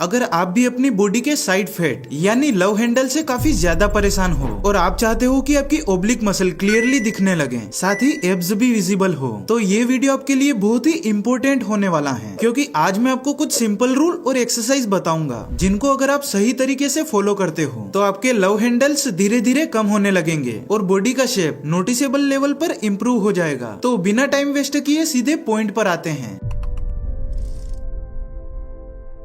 अगर आप भी अपनी बॉडी के साइड फैट यानी लव हैंडल से काफी ज्यादा परेशान हो और आप चाहते हो कि आपकी ओब्लिक मसल क्लियरली दिखने लगे, साथ ही एब्स भी विजिबल हो, तो ये वीडियो आपके लिए बहुत ही इम्पोर्टेंट होने वाला है। क्योंकि आज मैं आपको कुछ सिंपल रूल और एक्सरसाइज बताऊंगा जिनको अगर आप सही तरीके से फॉलो करते हो तो आपके लव हैंडल्स धीरे धीरे कम होने लगेंगे और बॉडी का शेप नोटिसेबल लेवल पर इम्प्रूव हो जाएगा। तो बिना टाइम वेस्ट किए सीधे पॉइंट पर आते हैं।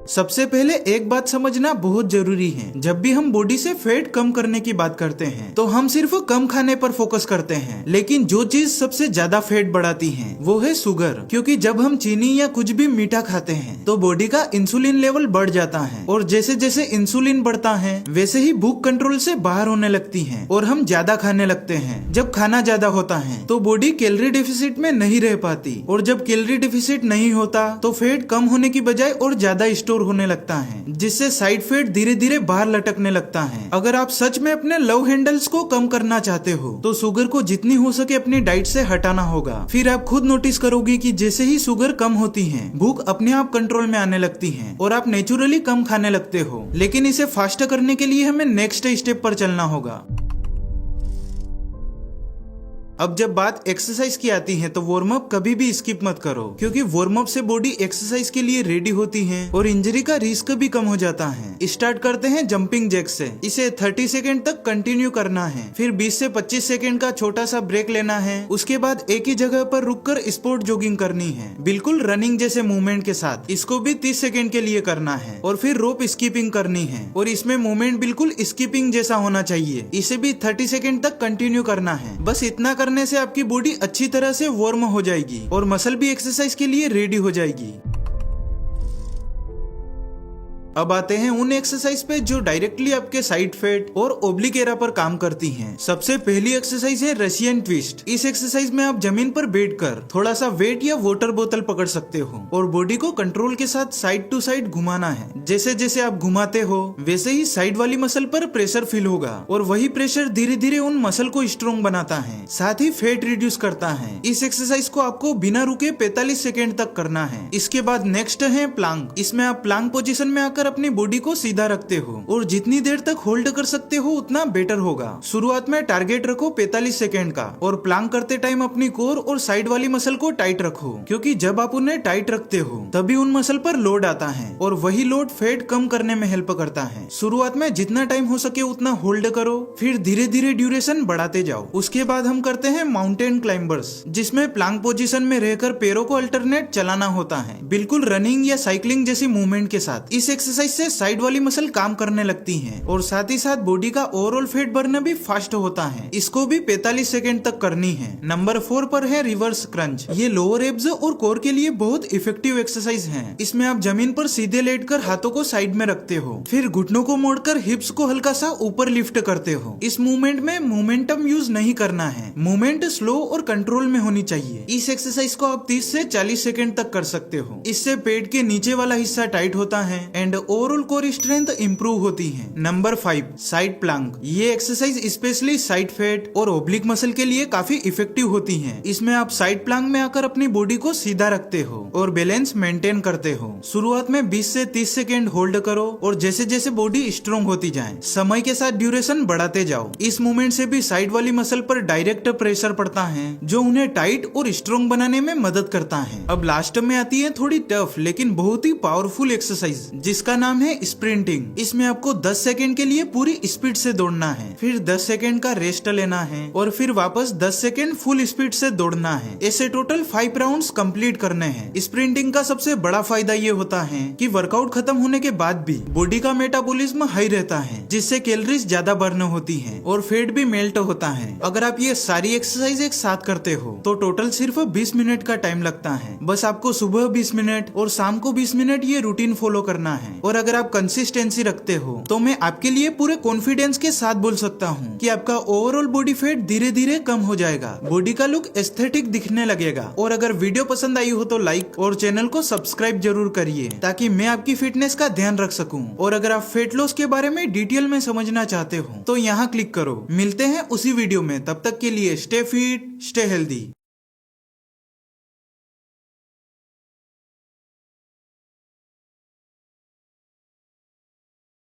सबसे पहले एक बात समझना बहुत जरूरी है, जब भी हम बॉडी से फैट कम करने की बात करते हैं तो हम सिर्फ कम खाने पर फोकस करते हैं, लेकिन जो चीज सबसे ज्यादा फैट बढ़ाती है वो है शुगर। क्योंकि जब हम चीनी या कुछ भी मीठा खाते हैं तो बॉडी का इंसुलिन लेवल बढ़ जाता है और जैसे जैसे इंसुलिन बढ़ता है वैसे ही भूख कंट्रोल से बाहर होने लगती है और हम ज्यादा खाने लगते हैं। जब खाना ज्यादा होता है तो बॉडी कैलोरी डेफिसिट में नहीं रह पाती और जब कैलोरी डेफिसिट नहीं होता तो फैट कम होने की बजाय और ज्यादा स्टोर होने लगता है, जिससे साइड फैट धीरे धीरे बाहर लटकने लगता है। अगर आप सच में अपने लव हैंडल्स को कम करना चाहते हो तो शुगर को जितनी हो सके अपनी डाइट से हटाना होगा। फिर आप खुद नोटिस करोगे कि जैसे ही शुगर कम होती है भूख अपने आप कंट्रोल में आने लगती है और आप नेचुरली कम खाने लगते हो। लेकिन इसे फास्ट करने के लिए हमें नेक्स्ट स्टेप पर चलना होगा। अब जब बात एक्सरसाइज की आती है तो वार्म अप कभी भी स्किप मत करो, क्योंकि वार्म अप से बॉडी एक्सरसाइज के लिए रेडी होती है और इंजरी का रिस्क भी कम हो जाता है। स्टार्ट करते हैं जंपिंग जैक से। इसे 30 सेकेंड तक कंटिन्यू करना है, फिर 20 से 25 सेकेंड का छोटा सा ब्रेक लेना है। उसके बाद एक ही जगह पर रुककर स्पोर्ट जॉगिंग करनी है, बिल्कुल रनिंग जैसे मूवमेंट के साथ। इसको भी 30 सेकेंड के लिए करना है और फिर रोप स्कीपिंग करनी है और इसमें मूवमेंट बिल्कुल स्कीपिंग जैसा होना चाहिए। इसे भी 30 सेकेंड तक कंटिन्यू करना है। बस इतना करने से आपकी बॉडी अच्छी तरह से वार्म हो जाएगी और मसल भी एक्सरसाइज के लिए रेडी हो जाएगी। अब आते हैं उन एक्सरसाइज पे जो डायरेक्टली आपके साइड फैट और ओब्लिक एरा पर काम करती हैं। सबसे पहली एक्सरसाइज है रशियन ट्विस्ट। इस एक्सरसाइज में आप जमीन पर बैठकर थोड़ा सा वेट या वाटर बोतल पकड़ सकते हो और बॉडी को कंट्रोल के साथ साइड टू साइड घुमाना है। जैसे जैसे आप घुमाते हो वैसे ही साइड वाली मसल पर प्रेशर फील होगा और वही प्रेशर धीरे धीरे उन मसल को स्ट्रॉन्ग बनाता है, साथ ही फैट रिड्यूस करता है। इस एक्सरसाइज को आपको बिना रुके 45 सेकेंड तक करना है। इसके बाद नेक्स्ट है प्लांक। इसमें आप प्लांक पोजीशन में आकर अपनी बॉडी को सीधा रखते हो और जितनी देर तक होल्ड कर सकते हो उतना बेटर होगा। शुरुआत में टारगेट रखो 45 सेकेंड का और प्लांक करते टाइम अपनी कोर और साइड वाली मसल को टाइट रखो, क्योंकि जब आप उन्हें टाइट रखते हो तभी उन मसल पर लोड आता है और वही लोड फैट कम करने में हेल्प करता है। शुरुआत में जितना टाइम हो सके उतना होल्ड करो, फिर धीरे धीरे ड्यूरेशन बढ़ाते जाओ। उसके बाद हम करते हैं माउंटेन क्लाइंबर्स, जिसमें प्लांक पोजीशन में रहकर पैरों को अल्टरनेट चलाना होता है, बिल्कुल रनिंग या साइकिलिंग जैसी मूवमेंट के साथ। इस एक्सरसाइज से साइड वाली मसल काम करने लगती हैं और साथ ही साथ बॉडी का ओवरऑल फैट बर्न भी फास्ट होता है। इसको भी 45 सेकेंड तक करनी है। नंबर 4 पर है रिवर्स क्रंच। ये लोअर एब्स और कोर के लिए बहुत इफेक्टिव एक्सरसाइज है। इसमें आप जमीन पर सीधे लेटकर हाथों को साइड में रखते हो, फिर घुटनों को मोड़कर हिप्स को हल्का सा ऊपर लिफ्ट करते हो। इस मूवमेंट में मोमेंटम यूज नहीं करना है, मूवमेंट स्लो और कंट्रोल में होनी चाहिए। इस एक्सरसाइज को आप 30 से 40 सेकेंड तक कर सकते हो। इससे पेट के नीचे वाला हिस्सा टाइट होता है and overall core strength improve होती है। Number 5 side Planck. ये एक्सरसाइज स्पेशली साइड फैट और ओब्लिक मसल के लिए काफी इफेक्टिव होती है। इसमें आप साइड प्लांक में आकर अपनी बॉडी को सीधा रखते हो और बैलेंस मेंटेन करते हो। शुरुआत में 20 से 30 सेकेंड होल्ड करो और जैसे जैसे बॉडी स्ट्रॉन्ग होती जाए समय के साथ ड्यूरेशन बढ़ाते जाओ। इस मूवमेंट से भी साइड वाली मसल पर डायरेक्ट प्रेशर पड़ता है जो उन्हें टाइट और स्ट्रॉन्ग बनाने में मदद करता है। अब लास्ट में आती है थोड़ी टफ लेकिन बहुत ही पावरफुल एक्सरसाइज, जिसका नाम है स्प्रिंटिंग। इसमें आपको 10 सेकेंड के लिए पूरी स्पीड से दौड़ना है, फिर 10 सेकेंड का रेस्ट लेना है और फिर वापस 10 सेकेंड फुल स्पीड से दौड़ना है। ऐसे टोटल 5 राउंड्स कंप्लीट करने हैं। स्प्रिंटिंग का सबसे बड़ा फायदा ये होता है कि वर्कआउट खत्म होने के बाद भी बॉडी का मेटाबॉलिज्म हाई रहता है, जिससे कैलोरीज ज्यादा बर्न होती है और फैट भी मेल्ट होता है। अगर आप ये सारी एक्सरसाइज एक साथ करते हो तो टोटल सिर्फ 20 मिनट का टाइम लगता है। बस आपको सुबह 20 मिनट और शाम को 20 मिनट ये रूटीन फॉलो करना है और अगर आप कंसिस्टेंसी रखते हो तो मैं आपके लिए पूरे कॉन्फिडेंस के साथ बोल सकता हूँ कि आपका ओवरऑल बॉडी फैट धीरे धीरे कम हो जाएगा, बॉडी का लुक एस्थेटिक दिखने लगेगा। और अगर वीडियो पसंद आई हो तो लाइक और चैनल को सब्सक्राइब जरूर करिए ताकि मैं आपकी फिटनेस का ध्यान रख सकूं। और अगर आप फैट लॉस के बारे में डिटेल में समझना चाहते हो तो यहाँ क्लिक करो। मिलते हैं उसी वीडियो में, तब तक के लिए स्टे फिट स्टे हेल्दी।